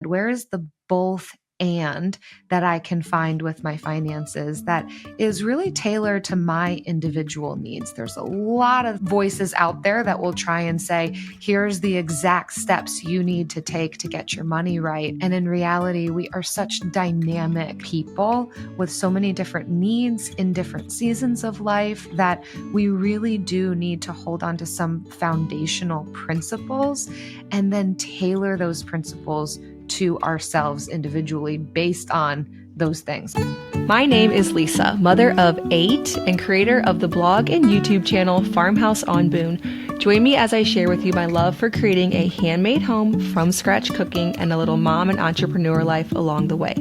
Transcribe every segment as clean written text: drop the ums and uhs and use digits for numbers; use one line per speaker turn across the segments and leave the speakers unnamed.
Where is the both and that I can find with my finances that is really tailored to my individual needs? There's a lot of voices out there that will try and say, here's the exact steps you need to take to get your money right. And in reality, we are such dynamic people with so many different needs in different seasons of life that we really do need to hold on to some foundational principles and then tailor those principles to ourselves individually based on those things.
My name is Lisa, mother of 8 and creator of the blog and YouTube channel Farmhouse on Boone. Join me as I share with you my love for creating a handmade home from scratch cooking and a little mom and entrepreneur life along the way.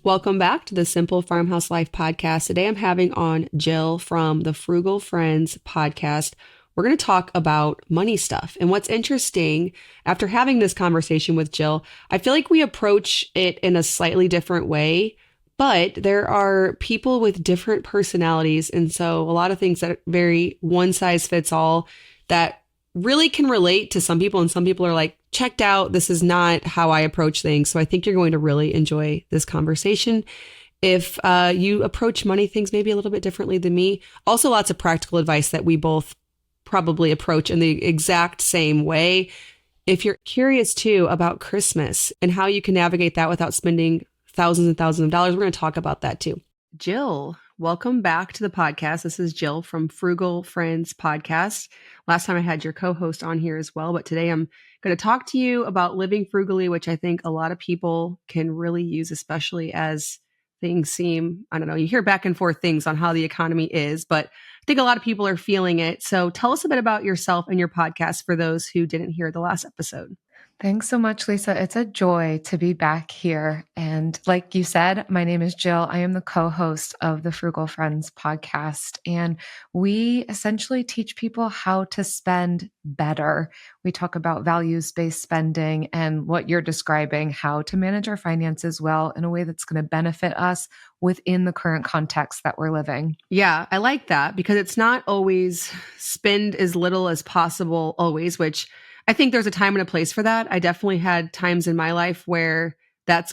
Welcome back to the Simple Farmhouse Life podcast. Today I'm having on Jill from the Frugal Friends Podcast. We're going to talk about money stuff. And what's interesting, after having this conversation with Jill, I feel like we approach it in a slightly different way, but there are people with different personalities. And so a lot of things that are very one size fits all that really can relate to some people. And some people are like, checked out. This is not how I approach things. So I think you're going to really enjoy this conversation. If you approach money things maybe a little bit differently than me, also lots of practical advice that we both probably approach in the exact same way. If you're curious too about Christmas and how you can navigate that without spending thousands and thousands of dollars, we're going to talk about that too. Jill, welcome back to the podcast. This is Jill from Frugal Friends Podcast. Last time I had your co-host on here as well, but today I'm going to talk to you about living frugally, which I think a lot of people can really use, especially as things seem, I don't know, you hear back and forth things on how the economy is, but I think a lot of people are feeling it. So tell us a bit about yourself and your podcast for those who didn't hear the last episode.
Thanks so much, Lisa. It's a joy to be back here. And like you said, my name is Jill. I am the co-host of the Frugal Friends podcast. And we essentially teach people how to spend better. We talk about values-based spending and what you're describing, how to manage our finances well in a way that's going to benefit us within the current context that we're living.
Yeah, I like that because it's not always spend as little as possible always, which I think there's a time and a place for that. I definitely had times in my life where that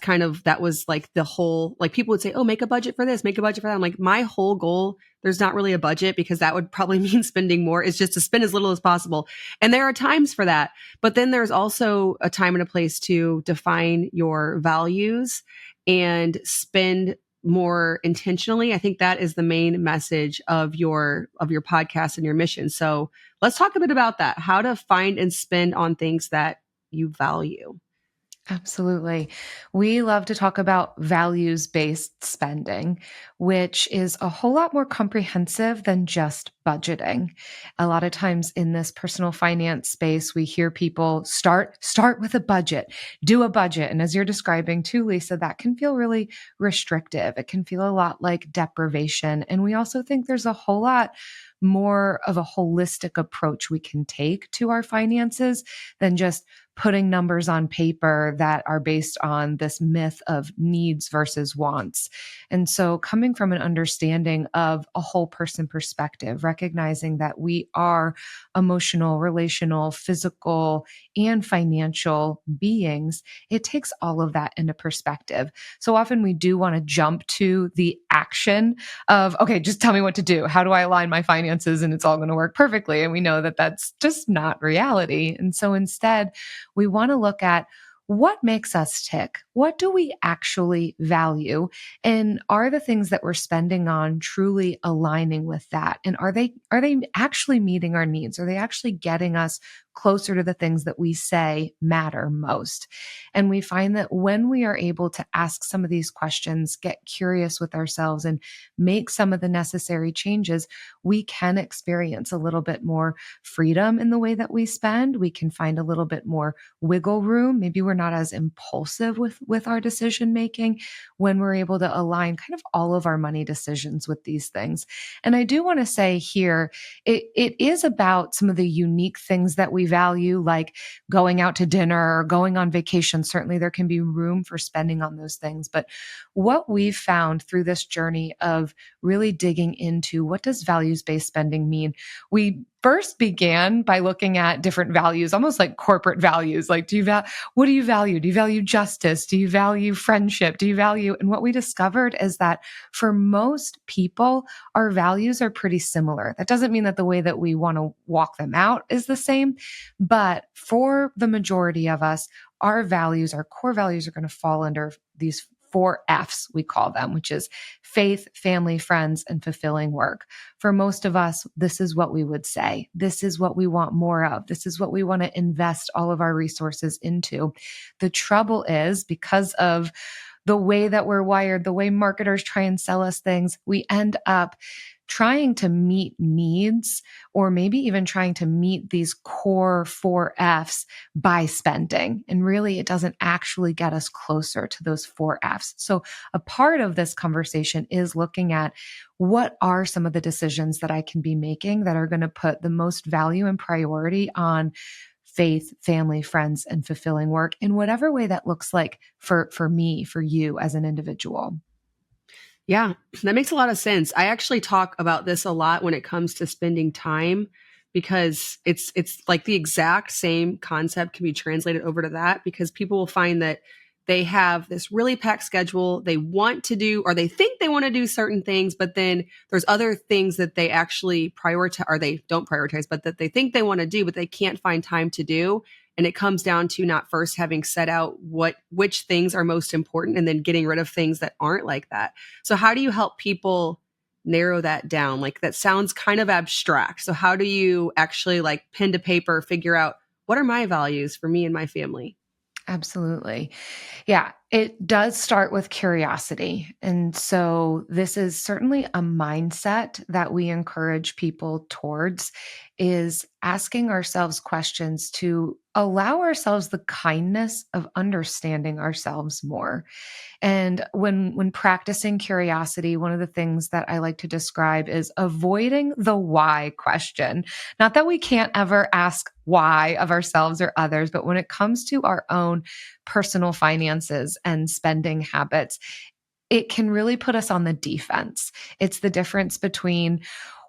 was like the whole, like people would say, oh, make a budget for this, make a budget for that. I'm like, my whole goal, there's not really a budget because that would probably mean spending more, is just to spend as little as possible. And there are times for that. But then there's also a time and a place to define your values and spend more intentionally. I think that is the main message of your podcast and your mission. So let's talk a bit about that, how to find and spend on things that you value.
Absolutely. We love to talk about values-based spending, which is a whole lot more comprehensive than just budgeting. A lot of times in this personal finance space, we hear people start with a budget, do a budget. And as you're describing too, Lisa, that can feel really restrictive. It can feel a lot like deprivation. And we also think there's a whole lot more of a holistic approach we can take to our finances than just putting numbers on paper that are based on this myth of needs versus wants. And so coming from an understanding of a whole person perspective, recognizing that we are emotional, relational, physical, and financial beings, it takes all of that into perspective. So often we do want to jump to the action of, okay, just tell me what to do. How do I align my finances and it's all going to work perfectly? And we know that that's just not reality. And so instead, we want to look at what makes us tick? What do we actually value? And are the things that we're spending on truly aligning with that? And are they actually meeting our needs? Are they actually getting us closer to the things that we say matter most? And we find that when we are able to ask some of these questions, get curious with ourselves and make some of the necessary changes, we can experience a little bit more freedom in the way that we spend. We can find a little bit more wiggle room. Maybe we're not as impulsive with our decision making when we're able to align kind of all of our money decisions with these things. And I do want to say here, it is about some of the unique things that we value, like going out to dinner or going on vacation. Certainly there can be room for spending on those things. But what we've found through this journey of really digging into what does values-based spending mean, we first began by looking at different values, almost like corporate values. Like, what do you value? Do you value justice? Do you value friendship? Do you value? And what we discovered is that for most people, our values are pretty similar. That doesn't mean that the way that we want to walk them out is the same, but for the majority of us, our values, our core values are going to fall under these 4 F's, we call them, which is faith, family, friends, and fulfilling work. For most of us, this is what we would say. This is what we want more of. This is what we want to invest all of our resources into. The trouble is, because of the way that we're wired, the way marketers try and sell us things, we end up trying to meet needs, or maybe even trying to meet these core 4 F's by spending. And really, it doesn't actually get us closer to those 4 F's. So a part of this conversation is looking at what are some of the decisions that I can be making that are going to put the most value and priority on faith, family, friends, and fulfilling work in whatever way that looks like for me, for you as an individual.
Yeah, that makes a lot of sense. I actually talk about this a lot when it comes to spending time, because it's like the exact same concept can be translated over to that, because people will find that they have this really packed schedule. They want to do, or they think they want to do certain things, but then there's other things that they actually prioritize, or they don't prioritize, but that they think they want to do, but they can't find time to do. And it comes down to not first having set out which things are most important, and then getting rid of things that aren't like that. So how do you help people narrow that down? Like, that sounds kind of abstract. So how do you actually, like, pen to paper, figure out what are my values for me and my family?
Absolutely. Yeah, it does start with curiosity. And so this is certainly a mindset that we encourage people towards, is asking ourselves questions to allow ourselves the kindness of understanding ourselves more. And when practicing curiosity, one of the things that I like to describe is avoiding the why question. Not that we can't ever ask why of ourselves or others, but when it comes to our own personal finances and spending habits, it can really put us on the defense. It's the difference between,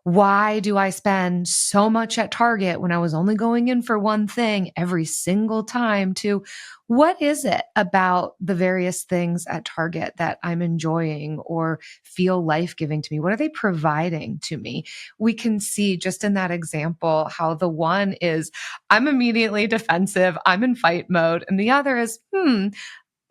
why do I spend so much at Target when I was only going in for one thing every single time, to what is it about the various things at Target that I'm enjoying or feel life-giving to me? What are they providing to me? We can see just in that example how the one is, I'm immediately defensive, I'm in fight mode, and the other is,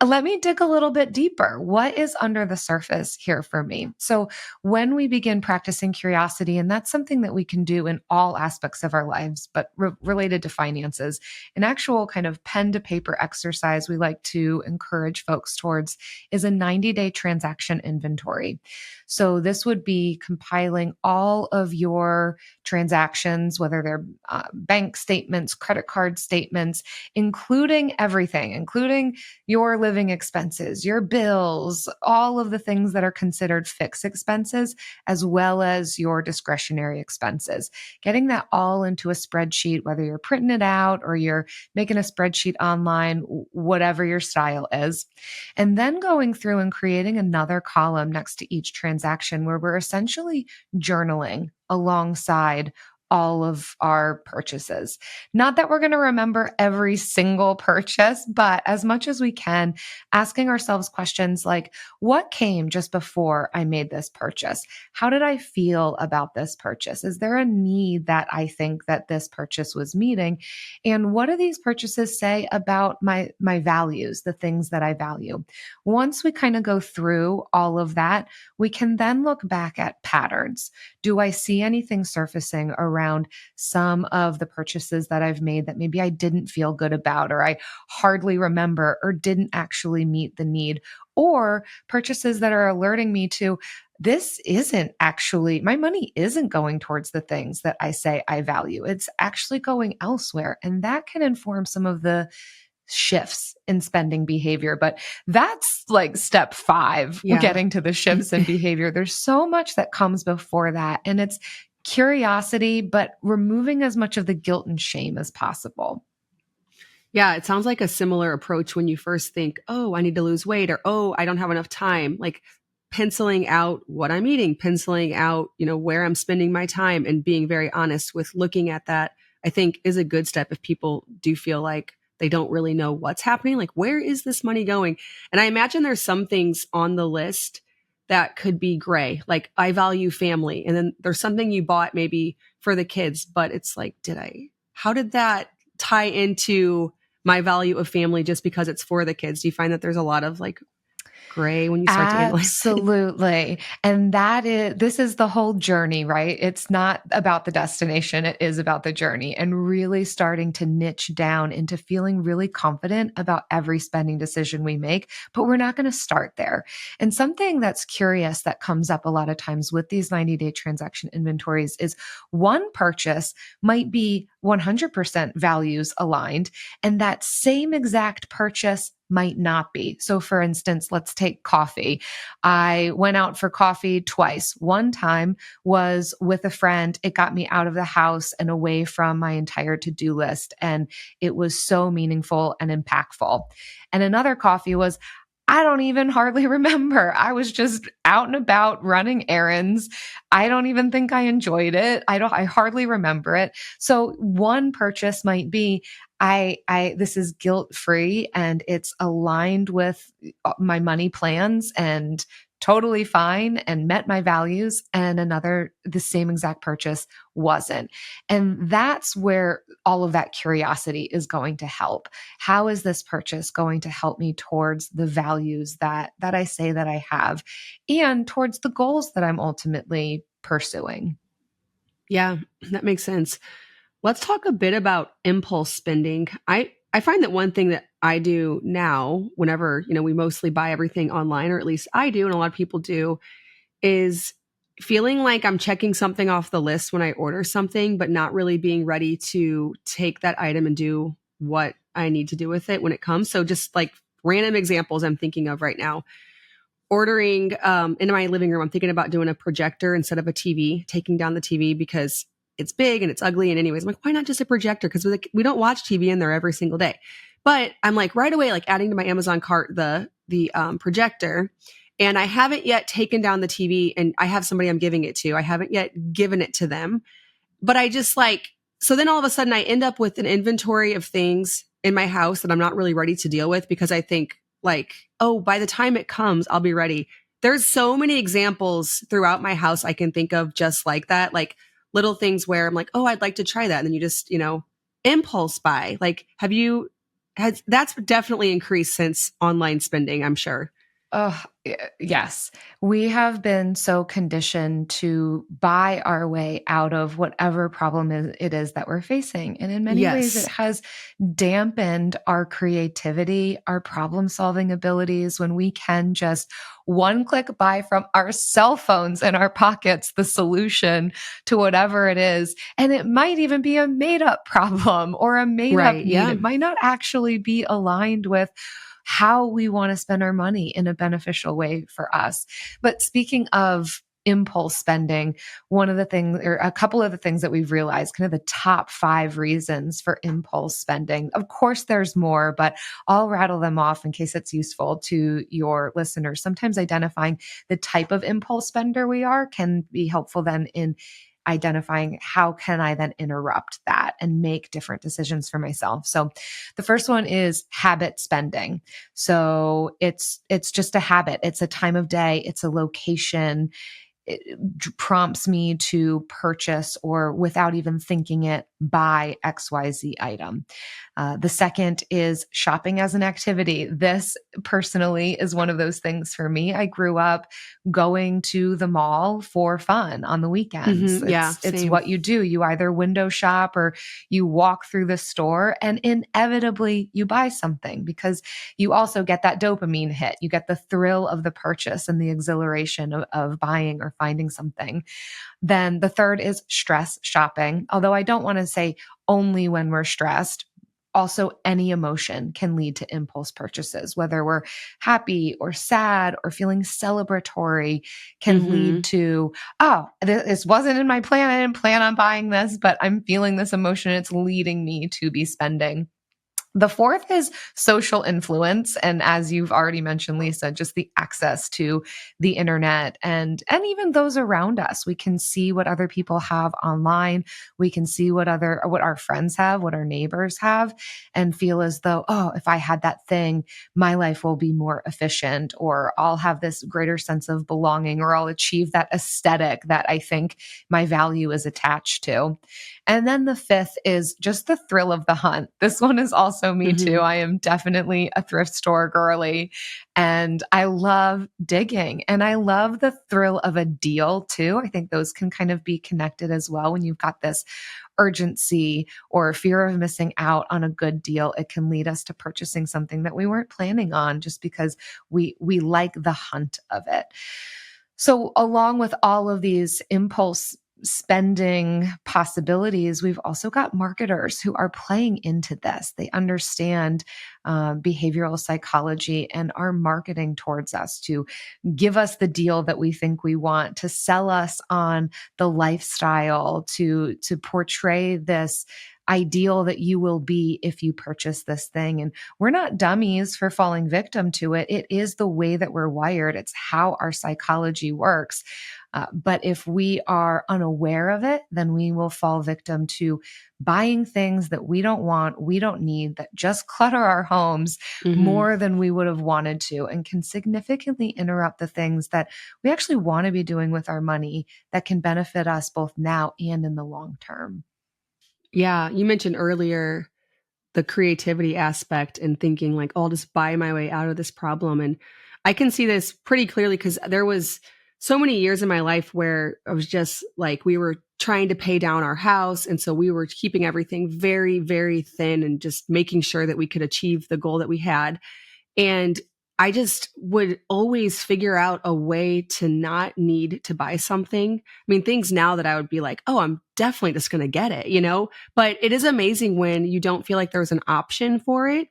let me dig a little bit deeper. What is under the surface here for me? So when we begin practicing curiosity, and that's something that we can do in all aspects of our lives, but related to finances, an actual kind of pen to paper exercise we like to encourage folks towards is a 90-day transaction inventory. So this would be compiling all of your transactions, whether they're bank statements, credit card statements, including everything, including your living expenses, your bills, all of the things that are considered fixed expenses, as well as your discretionary expenses. Getting that all into a spreadsheet, whether you're printing it out or you're making a spreadsheet online, whatever your style is. And then going through and creating another column next to each transaction where we're essentially journaling alongside all of our purchases. Not that we're going to remember every single purchase, but as much as we can, asking ourselves questions like, what came just before I made this purchase? How did I feel about this purchase? Is there a need that I think that this purchase was meeting? And what do these purchases say about my values, the things that I value? Once we kind of go through all of that, we can then look back at patterns. Do I see anything surfacing around some of the purchases that I've made that maybe I didn't feel good about, or I hardly remember, or didn't actually meet the need, or purchases that are alerting me to, this isn't actually, my money isn't going towards the things that I say I value. It's actually going elsewhere. And that can inform some of the shifts in spending behavior. But that's like step 5,
Yeah.
getting to the shifts in behavior. There's so much that comes before that. And it's curiosity, but removing as much of the guilt and shame as possible.
Yeah, it sounds like a similar approach when you first think, oh, I need to lose weight, or, oh, I don't have enough time. Like, penciling out what I'm eating, penciling out, where I'm spending my time, and being very honest with looking at that, I think is a good step if people do feel like they don't really know what's happening. Like, where is this money going? And I imagine there's some things on the list that could be gray. Like, I value family. And then there's something you bought maybe for the kids, but it's like, how did that tie into my value of family just because it's for the kids? Do you find that there's a lot of like gray when you start to analyze it?
Absolutely. And this is the whole journey, right? It's not about the destination. It is about the journey, and really starting to niche down into feeling really confident about every spending decision we make. But we're not going to start there. And something that's curious that comes up a lot of times with these 90-day transaction inventories is one purchase might be 100% values aligned, and that same exact purchase might not be. So for instance, let's take coffee. I went out for coffee twice. One time was with a friend. It got me out of the house and away from my entire to-do list. And it was so meaningful and impactful. And another coffee was, I don't even hardly remember. I was just out and about running errands. I don't even think I enjoyed it. I hardly remember it. So one purchase might be, this is guilt-free and it's aligned with my money plans and totally fine and met my values. And another, the same exact purchase wasn't. And that's where all of that curiosity is going to help. How is this purchase going to help me towards the values that I say that I have, and towards the goals that I'm ultimately pursuing?
Yeah, that makes sense. Let's talk a bit about impulse spending. I find that one thing that I do now, whenever, we mostly buy everything online, or at least I do, and a lot of people do, is feeling like I'm checking something off the list when I order something, but not really being ready to take that item and do what I need to do with it when it comes. So just like random examples I'm thinking of right now. Ordering in my living room, I'm thinking about doing a projector instead of a TV, taking down the TV because it's big and it's ugly. And anyways, I'm like, why not just a projector? Because we don't watch TV in there every single day. But I'm like right away, like adding to my Amazon cart the projector. And I haven't yet taken down the TV, and I have somebody I'm giving it to. I haven't yet given it to them. But I just like, so then all of a sudden I end up with an inventory of things in my house that I'm not really ready to deal with, because I think like, oh, by the time it comes, I'll be ready. There's so many examples throughout my house I can think of just like that, like little things where I'm like, oh, I'd like to try that. And then you just, impulse buy. Like, that's definitely increased since online spending, I'm sure.
Oh, yes. We have been so conditioned to buy our way out of whatever problem it is that we're facing. And in many ways, it
Yes.
has dampened our creativity, our problem solving abilities, when we can just one click buy from our cell phones in our pockets the solution to whatever it is. And it might even be a made up problem or a made up
Right.
need.
Yeah.
It might not actually be aligned with how we want to spend our money in a beneficial way for us. But speaking of impulse spending, one of the things, or a couple of the things that we've realized, kind of the top 5 reasons for impulse spending. Of course, there's more, but I'll rattle them off in case it's useful to your listeners. Sometimes identifying the type of impulse spender we are can be helpful then in identifying how can I then interrupt that and make different decisions for myself. So the first one is habit spending. So it's just a habit. It's a time of day. It's a location. It prompts me to purchase, or without even thinking it, buy XYZ item. The second is shopping as an activity. This personally is one of those things for me. I grew up going to the mall for fun on the weekends.
Yeah.
It's
Same.
what you do. You either window shop or you walk through the store, and inevitably you buy something because you also get that dopamine hit. You get the thrill of the purchase and the exhilaration of buying or finding something. Then the third is stress shopping. Although I don't want to say only when we're stressed. Also, any emotion can lead to impulse purchases, whether we're happy or sad or feeling celebratory, can lead to, oh, this wasn't in my plan. I didn't plan on buying this, but I'm feeling this emotion. It's leading me to be spending. The fourth is social influence. And as you've already mentioned, Lisa, just the access to the internet and even those around us. We can see what other people have online. We can see what our friends have, what our neighbors have, and feel as though, oh, if I had that thing, my life will be more efficient, or I'll have this greater sense of belonging, or I'll achieve that aesthetic that I think my value is attached to. And then the fifth is just the thrill of the hunt. This one is also me too. I am definitely a thrift store girly, and I love digging, and I love the thrill of a deal too. I think those can kind of be connected as well. When you've got this urgency or fear of missing out on a good deal, it can lead us to purchasing something that we weren't planning on just because we like the hunt of it. So along with all of these impulse spending possibilities, we've also got marketers who are playing into this. They understand behavioral psychology and are marketing towards us to give us the deal that we think we want, to sell us on the lifestyle, to portray this ideal that you will be if you purchase this thing. And we're not dummies for falling victim to it. It is the way that we're wired. It's how our psychology works. But if we are unaware of it, then we will fall victim to buying things that we don't want, we don't need, that just clutter our homes more than we would have wanted to, and can significantly interrupt the things that we actually want to be doing with our money that can benefit us both now and in the long term.
Yeah, you mentioned earlier the creativity aspect and thinking like, oh, I'll just buy my way out of this problem. And I can see this pretty clearly because there was so many years in my life where I was just like, we were trying to pay down our house. And so we were keeping everything very, very thin and just making sure that we could achieve the goal that we had. And I just would always figure out a way to not need to buy something. I mean, things now that I would be like, oh, I'm definitely just going to get it, you know? But it is amazing when you don't feel like there's an option for it,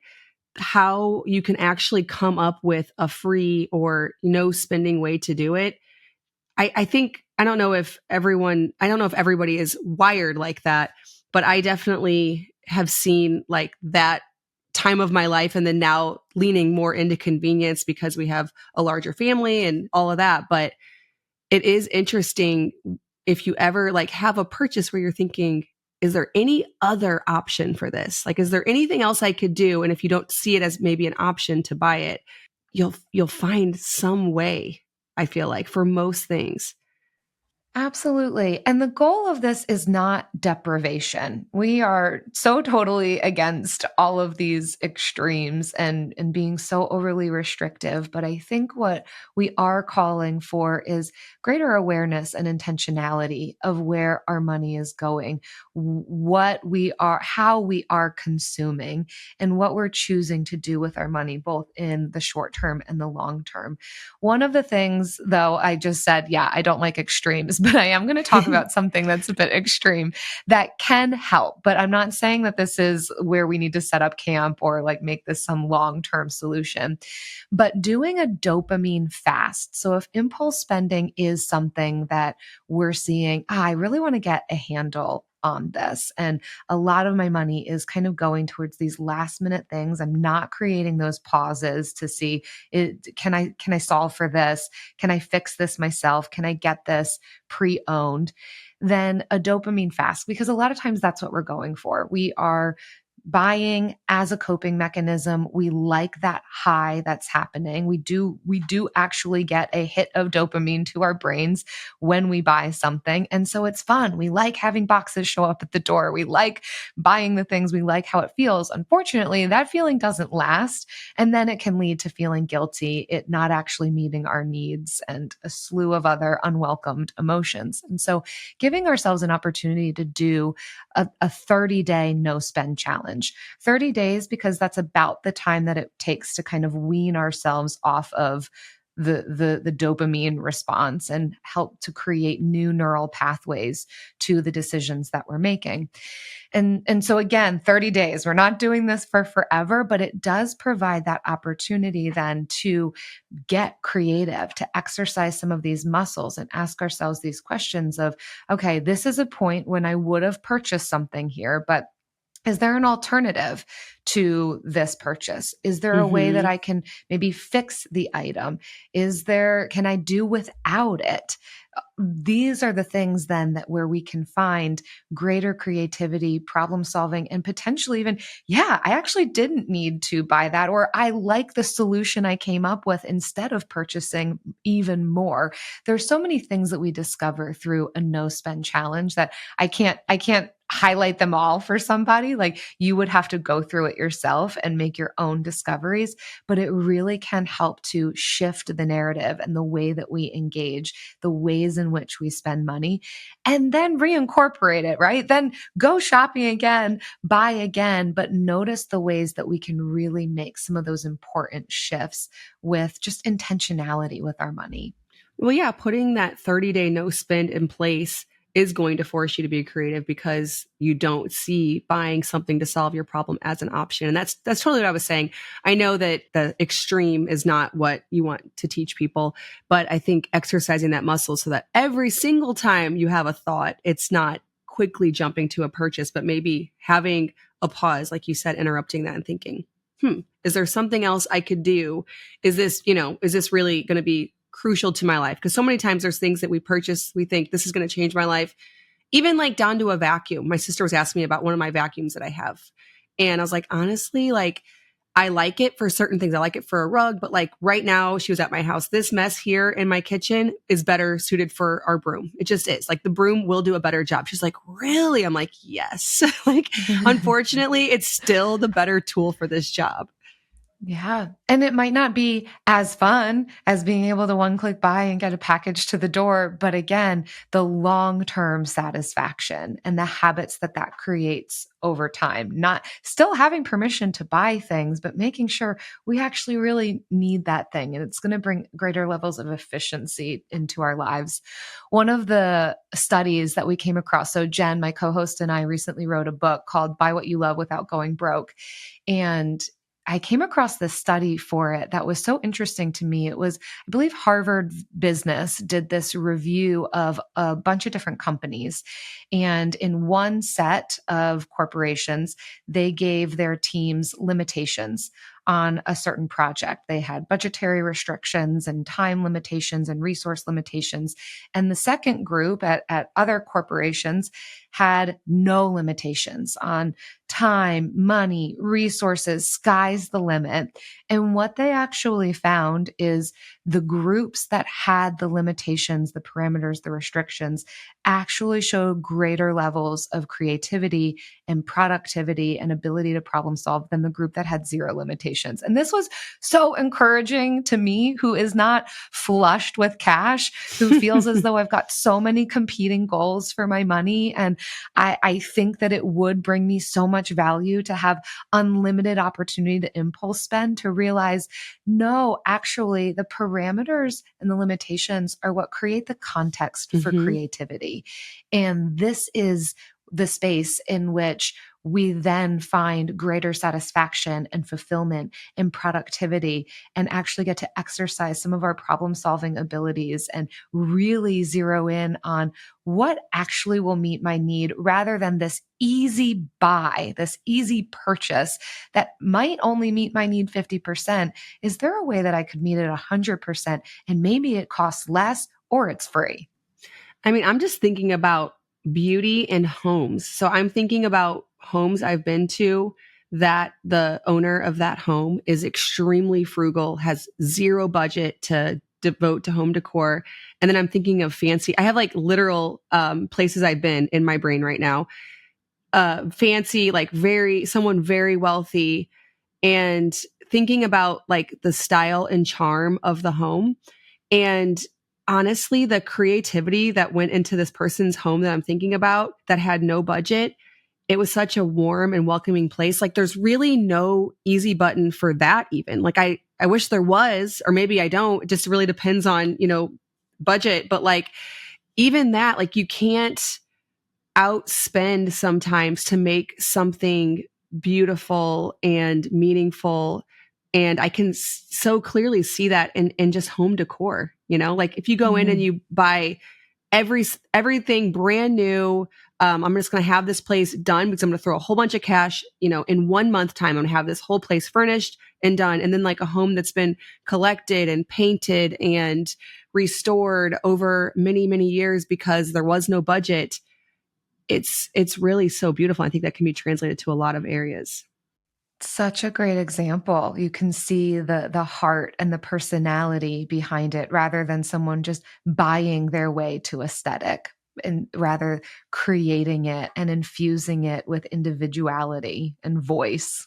how you can actually come up with a free or no spending way to do it. I think, I don't know if everybody is wired like that, but I definitely have seen like that time of my life and then now leaning more into convenience because we have a larger family and all of that. But it is interesting if you ever like have a purchase where you're thinking, is there any other option for this? Like, is there anything else I could do? And if you don't see it as maybe an option to buy it, you'll find some way, I feel like, for most things.
Absolutely. And the goal of this is not deprivation. We are so totally against all of these extremes and being so overly restrictive. But I think what we are calling for is greater awareness and intentionality of where our money is going, what we are, how we are consuming, and what we're choosing to do with our money, both in the short term and the long term. One of the things, though, I just said, yeah, I don't like extremes, but I am going to talk about something that's a bit extreme that can help. But I'm not saying that this is where we need to set up camp or like make this some long-term solution, but doing a dopamine fast. So if impulse spending is something that we're seeing, I really want to get a handle on this. And a lot of my money is kind of going towards these last minute things. I'm not creating those pauses to see can I solve for this? Can I fix this myself? Can I get this pre-owned? Then a dopamine fast, because a lot of times that's what we're going for. We are buying as a coping mechanism. We like that high that's happening. We do actually get a hit of dopamine to our brains when we buy something. And so it's fun. We like having boxes show up at the door. We like buying the things. We like how it feels. Unfortunately, that feeling doesn't last. And then it can lead to feeling guilty, it not actually meeting our needs, and a slew of other unwelcomed emotions. And so giving ourselves an opportunity to do a 30-day no spend challenge. 30 days, because that's about the time that it takes to kind of wean ourselves off of the dopamine response and help to create new neural pathways to the decisions that we're making. And so again, 30 days, we're not doing this for forever, but it does provide that opportunity then to get creative, to exercise some of these muscles and ask ourselves these questions of, okay, this is a point when I would have purchased something here, but Is there an alternative to this purchase? Is there a way that
Mm-hmm.
I can maybe fix the item? Can I do without it? These are the things then that where we can find greater creativity, problem solving, and potentially even, yeah, I actually didn't need to buy that, or I like the solution I came up with instead of purchasing even more. There's so many things that we discover through a no spend challenge that I can't highlight them all for somebody. Like you would have to go through it yourself and make your own discoveries, but it really can help to shift the narrative and the way that we engage, the ways in which we spend money, and then reincorporate it, right? Then go shopping again, buy again, but notice the ways that we can really make some of those important shifts with just intentionality with our money.
Well, yeah, putting that 30-day no spend in place is going to force you to be creative because you don't see buying something to solve your problem as an option. And that's totally what I was saying. I know that the extreme is not what you want to teach people, but I think exercising that muscle so that every single time you have a thought, it's not quickly jumping to a purchase, but maybe having a pause, like you said, interrupting that and thinking, is there something else I could do? Is this really going to be crucial to my life? Because so many times there's things that we purchase, we think this is going to change my life, even like down to a vacuum. My sister was asking me about one of my vacuums that I have. And I was like, honestly, like I like it for certain things. I like it for a rug, but like right now she was at my house. This mess here in my kitchen is better suited for our broom. It just is. Like the broom will do a better job. She's like, really? I'm like, yes. Like, unfortunately, it's still the better tool for this job.
Yeah. And it might not be as fun as being able to one click buy and get a package to the door. But again, the long-term satisfaction and the habits that that creates over time, not still having permission to buy things, but making sure we actually really need that thing. And it's going to bring greater levels of efficiency into our lives. One of the studies that we came across, so Jen, my co-host, and I recently wrote a book called Buy What You Love Without Going Broke. And I came across this study for it that was so interesting to me. It was, I believe, Harvard Business did this review of a bunch of different companies. And in one set of corporations, they gave their teams limitations on a certain project. They had budgetary restrictions and time limitations and resource limitations. And the second group at other corporations had no limitations on time, money, resources, sky's the limit. And what they actually found is the groups that had the limitations, the parameters, the restrictions actually showed greater levels of creativity and productivity and ability to problem solve than the group that had zero limitations. And this was so encouraging to me, who is not flushed with cash, who feels as though I've got so many competing goals for my money. And I think that it would bring me so much value to have unlimited opportunity to impulse spend, to realize, no, actually, the parameters and the limitations are what create the context for creativity. And this is the space in which we then find greater satisfaction and fulfillment and productivity, and actually get to exercise some of our problem solving abilities and really zero in on what actually will meet my need, rather than this easy buy, this easy purchase that might only meet my need 50%. Is there a way that I could meet it 100%, and maybe it costs less or it's free?
I mean, I'm just thinking about beauty in homes. So I'm thinking about homes I've been to that the owner of that home is extremely frugal, has zero budget to devote to home decor. And then I'm thinking of fancy. I have like literal places I've been in my brain right now. Fancy, like someone very wealthy, and thinking about like the style and charm of the home. And honestly, the creativity that went into this person's home that I'm thinking about that had no budget, it was such a warm and welcoming place. Like there's really no easy button for that even. Like I wish there was, or maybe I don't. It just really depends on, budget. But like even that, like you can't outspend sometimes to make something beautiful and meaningful. And I can so clearly see that in just home decor, like if you go in and you buy everything brand new, I'm just going to have this place done because I'm going to throw a whole bunch of cash, in 1 month time. I'm going to have this whole place furnished and done. And then like a home that's been collected and painted and restored over many, many years because there was no budget. It's really so beautiful. I think that can be translated to a lot of areas.
Such a great example. You can see the heart and the personality behind it rather than someone just buying their way to aesthetic, and rather creating it and infusing it with individuality and voice.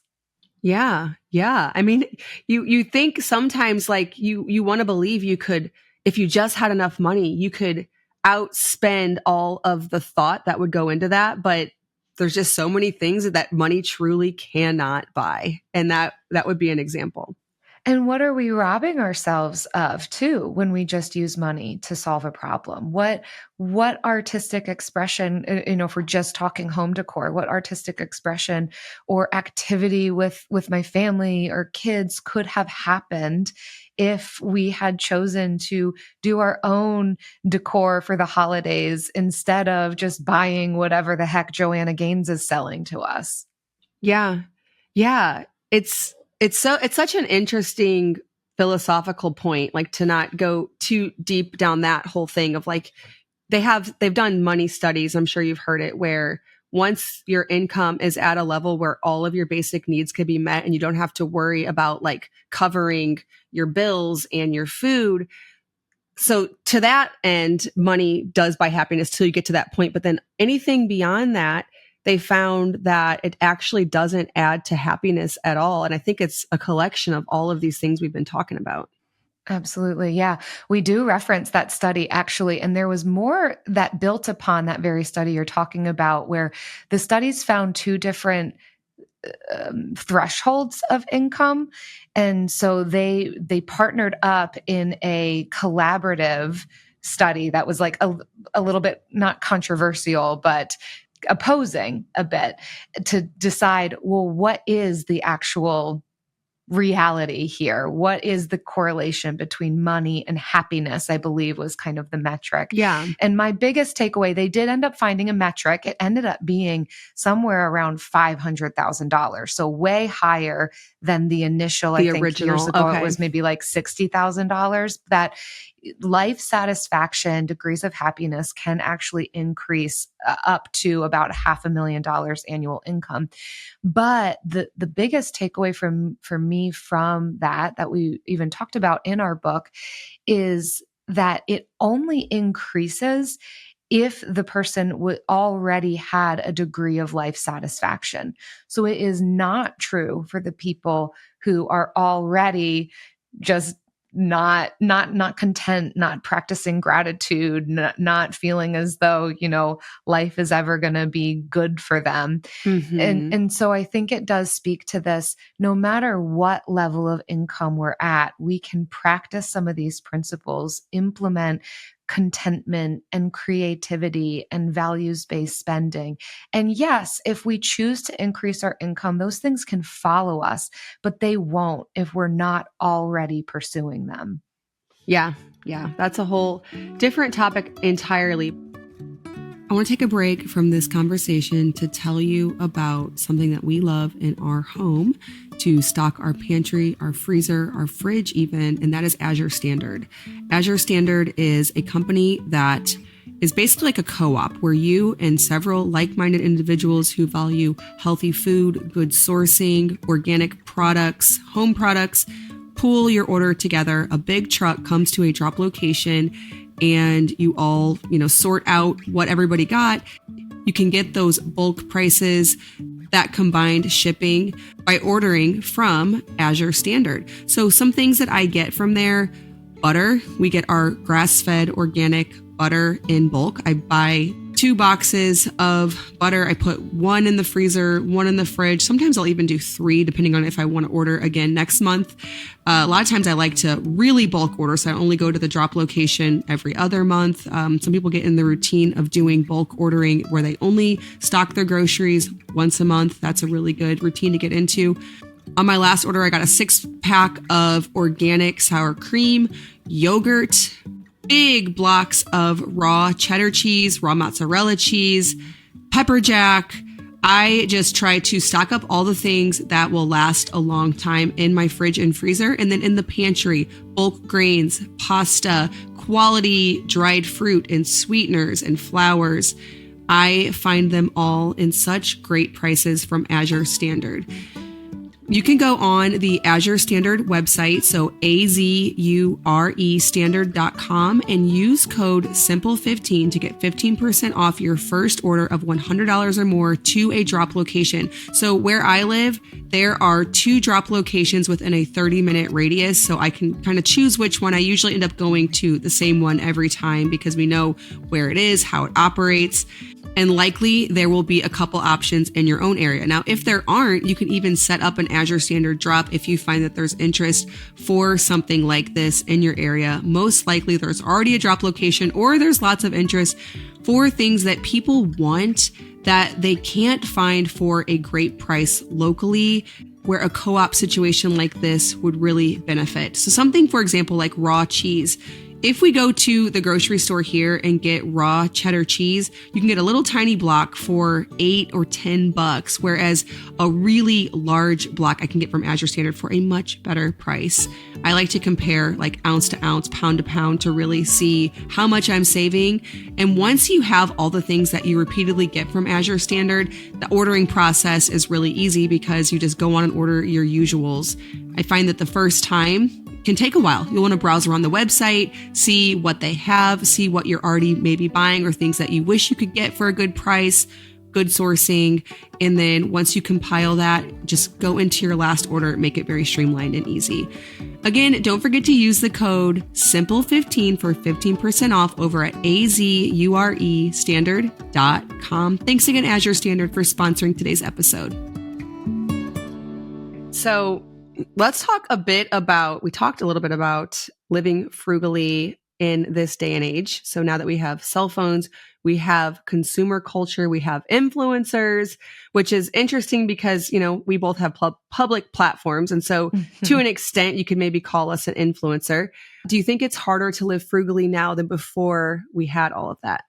Yeah. Yeah. I mean, you think sometimes like you want to believe you could, if you just had enough money, you could outspend all of the thought that would go into that. But there's just so many things that money truly cannot buy. And that would be an example.
And what are we robbing ourselves of too when we just use money to solve a problem? What artistic expression, if we're just talking home decor, what artistic expression or activity with my family or kids could have happened if we had chosen to do our own decor for the holidays instead of just buying whatever the heck Joanna Gaines is selling to us?
Yeah. Yeah. It's such an interesting philosophical point, like to not go too deep down that whole thing of like, they've done money studies. I'm sure you've heard it, where once your income is at a level where all of your basic needs could be met and you don't have to worry about like covering your bills and your food. So to that end, money does buy happiness till you get to that point. But then anything beyond that, they found that it actually doesn't add to happiness at all. And I think it's a collection of all of these things we've been talking about.
Absolutely. Yeah. We do reference that study actually. And there was more that built upon that very study you're talking about, where the studies found two different thresholds of income. And so they partnered up in a collaborative study that was like a little bit not controversial, but opposing a bit, to decide, well, what is the actual reality here? What is the correlation between money and happiness? I believe was kind of the metric.
Yeah.
And my biggest takeaway, they did end up finding a metric. It ended up being somewhere around $500,000. So way higher than the initial, I think
original,
years ago,
okay.
It was maybe like $60,000. That life satisfaction, degrees of happiness can actually increase up to about $500,000 annual income. But the biggest takeaway for me from that we even talked about in our book, is that it only increases if the person already had a degree of life satisfaction. So it is not true for the people who are already just not content, not practicing gratitude, not feeling as though, life is ever going to be good for them.
Mm-hmm.
And so I think it does speak to this. No matter what level of income we're at, we can practice some of these principles, implement contentment and creativity and values-based spending. And yes, if we choose to increase our income, those things can follow us, but they won't if we're not already pursuing them.
Yeah. Yeah. That's a whole different topic entirely. I want to take a break from this conversation to tell you about something that we love in our home to stock our pantry, our freezer, our fridge even, and that is Azure Standard. Azure Standard is a company that is basically like a co-op where you and several like-minded individuals who value healthy food, good sourcing, organic products, home products, pool your order together. A big truck comes to a drop location and you all, sort out what everybody got. You can get those bulk prices, that combined shipping by ordering from Azure Standard. So some things that I get from there: butter. We get our grass-fed organic butter in bulk. I buy 2 boxes of butter. I put 1 in the freezer, 1 in the fridge. Sometimes I'll even do 3, depending on if I want to order again next month. A lot of times I like to really bulk order, so I only go to the drop location every other month. Some people get in the routine of doing bulk ordering where they only stock their groceries once a month. That's a really good routine to get into. On my last order, I got a 6-pack of organic sour cream, yogurt, big blocks of raw cheddar cheese, raw mozzarella cheese, pepper jack. I just try to stock up all the things that will last a long time in my fridge and freezer. And then in the pantry, bulk grains, pasta, quality dried fruit and sweeteners and flours. I find them all in such great prices from Azure Standard. You can go on the Azure Standard website, so AZUREstandard.com, and use code SIMPLE15 to get 15% off your first order of $100 or more to a drop location. So where I live, there are 2 drop locations within a 30-minute radius, so I can kind of choose which one. I usually end up going to the same one every time because we know where it is, how it operates. And likely there will be a couple options in your own area. Now, if there aren't, you can even set up an Azure Standard drop if you find that there's interest for something like this in your area. Most likely there's already a drop location or there's lots of interest for things that people want that they can't find for a great price locally, where a co-op situation like this would really benefit. So something, for example, like raw cheese. If we go to the grocery store here and get raw cheddar cheese, you can get a little tiny block for $8 or $10, whereas a really large block I can get from Azure Standard for a much better price. I like to compare like ounce to ounce, pound to pound to really see how much I'm saving. And once you have all the things that you repeatedly get from Azure Standard, the ordering process is really easy because you just go on and order your usuals. I find that the first time can take a while. You'll want to browse around the website, see what they have, see what you're already maybe buying or things that you wish you could get for a good price, good sourcing. And then once you compile that, just go into your last order, make it very streamlined and easy. Again, don't forget to use the code SIMPLE15 for 15% off over at AZUREstandard.com. Thanks again, Azure Standard, for sponsoring today's episode. So let's talk we talked a little bit about living frugally in this day and age. So now that we have cell phones, we have consumer culture, we have influencers, which is interesting because, we both have public platforms. And so to an extent, you could maybe call us an influencer. Do you think it's harder to live frugally now than before we had all of that?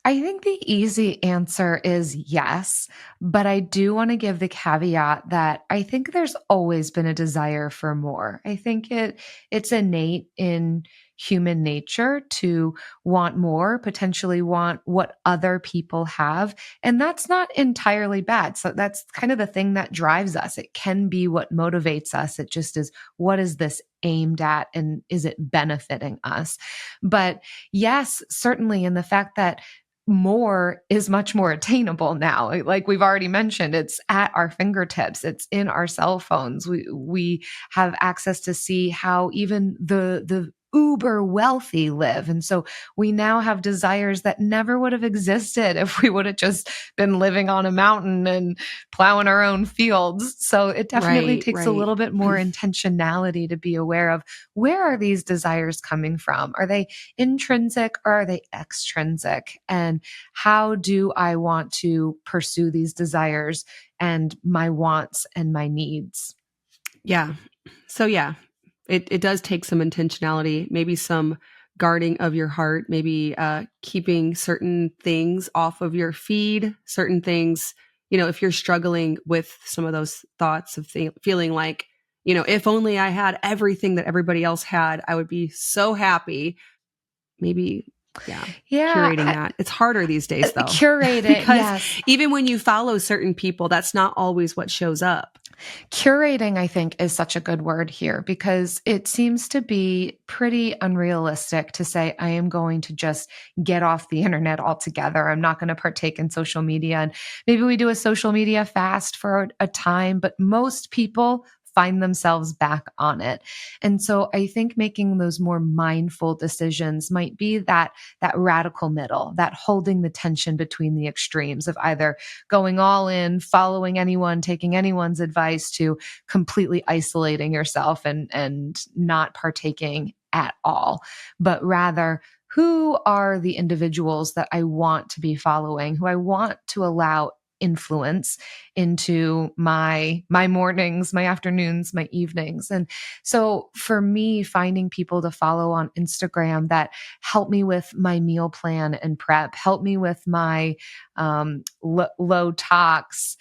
I think the easy answer is yes, but I do want to give the caveat that I think there's always been a desire for more. I think it's innate in human nature to want more, potentially want what other people have, and that's not entirely bad. So that's kind of the thing that drives us. It can be what motivates us. It just is, what is this aimed at and is it benefiting us? But yes, certainly in the fact that more is much more attainable now. Like we've already mentioned, it's at our fingertips. It's in our cell phones. We have access to see how even the uber wealthy live. And so we now have desires that never would have existed if we would have just been living on a mountain and plowing our own fields. So it definitely takes a little bit more intentionality to be aware of, where are these desires coming from? Are they intrinsic or are they extrinsic? And how do I want to pursue these desires and my wants and my needs?
Yeah. So yeah. It does take some intentionality, maybe some guarding of your heart, maybe keeping certain things off of your feed, certain things, if you're struggling with some of those thoughts of feeling like, if only I had everything that everybody else had, I would be so happy. Maybe, curating that. It's harder these days though.
Curate it,
because
yes.
Even when you follow certain people, that's not always what shows up.
Curating, I think, is such a good word here because it seems to be pretty unrealistic to say, I am going to just get off the internet altogether. I'm not going to partake in social media. And maybe we do a social media fast for a time, but most people find themselves back on it. And so I think making those more mindful decisions might be that radical middle, that holding the tension between the extremes of either going all in, following anyone, taking anyone's advice, to completely isolating yourself and not partaking at all, but rather, who are the individuals that I want to be following, who I want to allow influence into my mornings, my afternoons, my evenings. And so for me, finding people to follow on Instagram that help me with my meal plan and prep, help me with my low tox,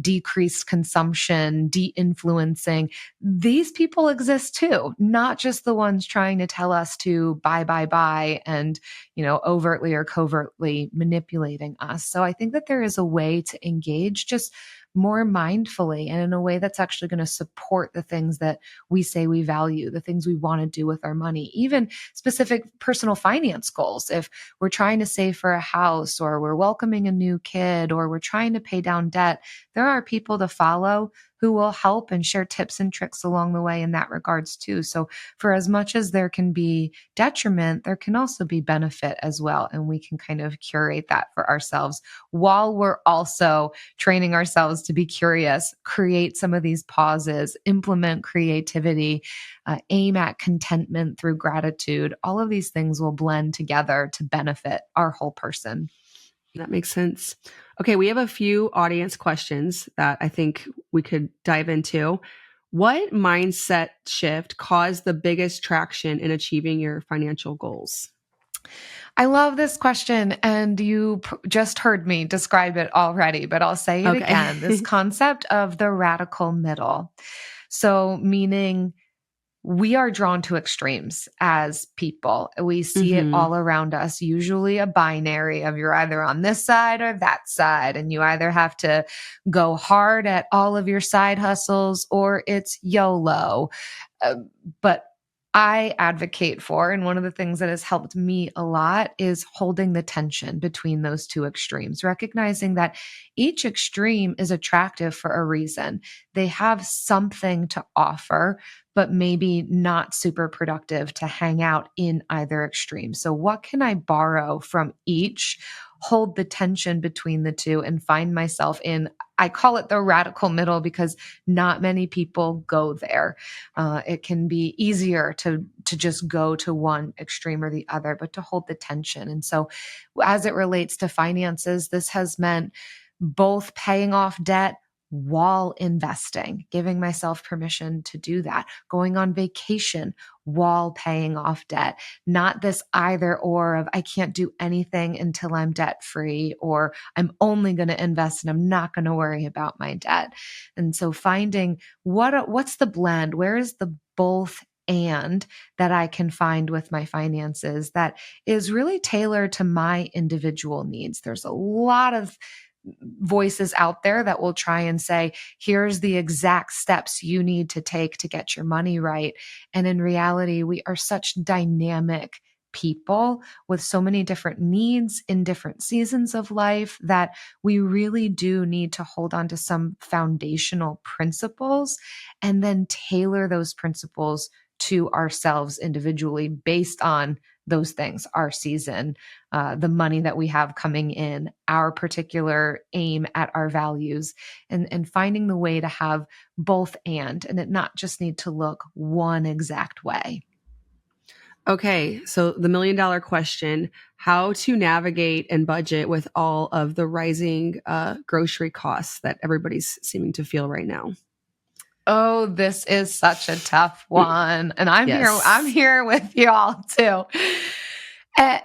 decreased consumption, de-influencing. These people exist too, not just the ones trying to tell us to buy, and, overtly or covertly manipulating us. So I think that there is a way to engage just more mindfully and in a way that's actually going to support the things that we say we value, the things we want to do with our money, even specific personal finance goals. If we're trying to save for a house, or we're welcoming a new kid, or we're trying to pay down debt, there are people to follow who will help and share tips and tricks along the way in that regards too. So for as much as there can be detriment, there can also be benefit as well. And we can kind of curate that for ourselves while we're also training ourselves to be curious, create some of these pauses, implement creativity, aim at contentment through gratitude. All of these things will blend together to benefit our whole person.
That makes sense. Okay, we have a few audience questions that I think we could dive into. What mindset shift caused the biggest traction in achieving your financial goals?
I love this question, and you just heard me describe it already, but I'll say it again. This concept of the radical middle. So meaning we are drawn to extremes as people. We see it all around us, usually a binary of you're either on this side or that side. And you either have to go hard at all of your side hustles or it's YOLO. But I advocate for, and one of the things that has helped me a lot is holding the tension between those two extremes, recognizing that each extreme is attractive for a reason. They have something to offer, but maybe not super productive to hang out in either extreme. So what can I borrow from each, hold the tension between the two, and find myself in, I call it the radical middle because not many people go there. It can be easier to just go to one extreme or the other, but to hold the tension. And so as it relates to finances, this has meant both paying off debt while investing, giving myself permission to do that, going on vacation while paying off debt, not this either or of I can't do anything until I'm debt free, or I'm only going to invest and I'm not going to worry about my debt. And so finding what's the blend, where is the both and that I can find with my finances that is really tailored to my individual needs. There's a lot of voices out there that will try and say, here's the exact steps you need to take to get your money right. And in reality, we are such dynamic people with so many different needs in different seasons of life that we really do need to hold on to some foundational principles and then tailor those principles to ourselves individually based on those things, our season, the money that we have coming in, our particular aim at our values, and finding the way to have both and it not just need to look one exact way.
Okay, so the $1 million question, how to navigate and budget with all of the rising grocery costs that everybody's seeming to feel right now?
Oh, this is such a tough one. And I'm here with y'all too.